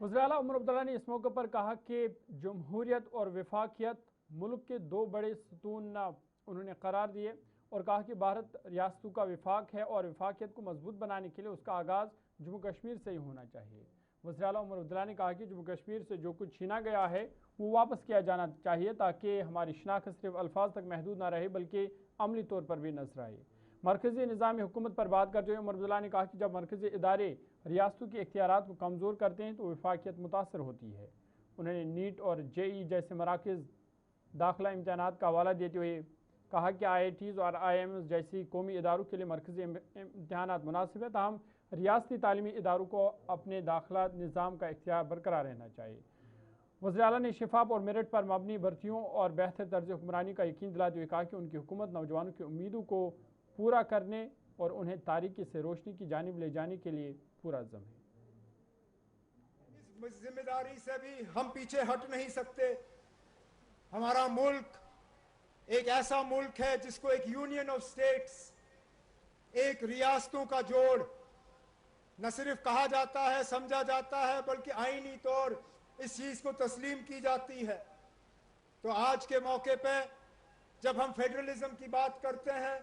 वज़ीर आला उमर अब्दुल्ला ने इस मौके पर कहा कि जमहूरियत और वफाकियत मुल्क के दो बड़े सतून उन्होंने करार दिए और कहा कि भारत रियासतों का वफाक है और वफाकियत को मजबूत बनाने के लिए उसका आगाज़ जम्मू कश्मीर से ही होना चाहिए। वज़ीर आला उमर अब्दुल्ला ने कहा कि जम्मू कश्मीर से जो कुछ छीना गया है वो वापस किया जाना चाहिए ताकि हमारी शनाख्त सिर्फ अल्फाज तक महदूद ना रहे बल्कि अमली तौर पर भी नजर आए। मरकज़ी निज़ाम हुकूमत पर बात करते हुए उमर अब्दुल्ला ने कहा कि जब मरकज़ी इदारे रियासतों के इख्तियारात को कमज़ोर करते हैं तो वफाकियत मुतासर होती है। उन्होंने नीट और JEE जैसे मराकज़ दाखिला इम्तहानात का हवाला देते हुए कहा कि IITs और IIMs जैसी कौमी इदारों के लिए मरकज़ी इम्तहानात मुनासिब है, ताहम रियासती तालीमी इदारों को अपने दाखिला निज़ाम का इख्तियार बरकरार रहना चाहिए। वज़ीर आला ने शफाफ और मेरिट पर मबनी भर्तियों और बेहतर तर्ज हुक्मरानी का यकीन दिलाते हुए कहा कि उनकी हुकूमत नौजवानों की उम्मीदों को पूरा करने और उन्हें तारीकी से रोशनी की जानिब ले जाने के लिए पूरा अज़्म है। इस जिम्मेदारी से भी हम पीछे हट नहीं सकते। हमारा मुल्क एक ऐसा मुल्क है जिसको एक यूनियन ऑफ स्टेट्स, एक रियासतों का जोड़ न सिर्फ कहा जाता है, समझा जाता है, बल्कि आईनी तौर इस चीज को तस्लीम की जाती है। तो आज के मौके पे जब हम फेडरलिज्म की बात करते हैं,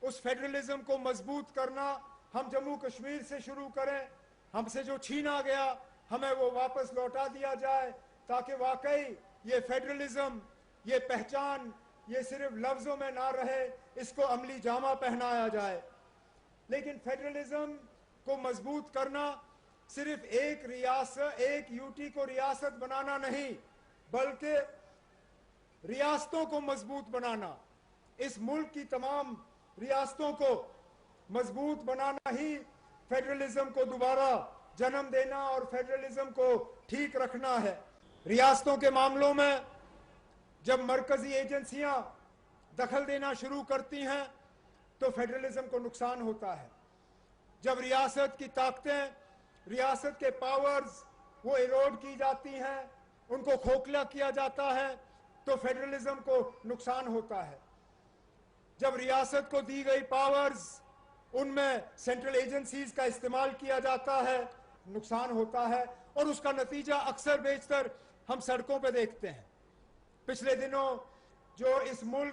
उस फेडरलिज्म को मजबूत करना हम जम्मू कश्मीर से शुरू करें। हमसे जो छीना गया हमें वो वापस लौटा दिया जाए ताकि वाकई ये फेडरलिज्म, ये पहचान, ये सिर्फ लफ्जों में ना रहे, इसको अमली जामा पहनाया जाए। लेकिन फेडरलिज्म को मजबूत करना सिर्फ एक रियासत, एक यूटी को रियासत बनाना नहीं, बल्कि रियासतों को मजबूत बनाना, इस मुल्क की तमाम रियासतों को मजबूत बनाना ही फेडरलिज्म को दोबारा जन्म देना और फेडरलिज्म को ठीक रखना है। रियासतों के मामलों में जब मरकजी एजेंसियां दखल देना शुरू करती हैं तो फेडरलिज्म को नुकसान होता है। जब रियासत की ताकतें, रियासत के पावर्स वो इरोड की जाती हैं, उनको खोखला किया जाता है, तो फेडरलिज्म को नुकसान होता है। जब रियासत को दी गई पावर्स उनमें सेंट्रल एजेंसीज का इस्तेमाल किया जाता है, नुकसान होता है और उसका नतीजा अक्सर बेशतर हम सड़कों पे देखते हैं। पिछले दिनों जो इस मुल्क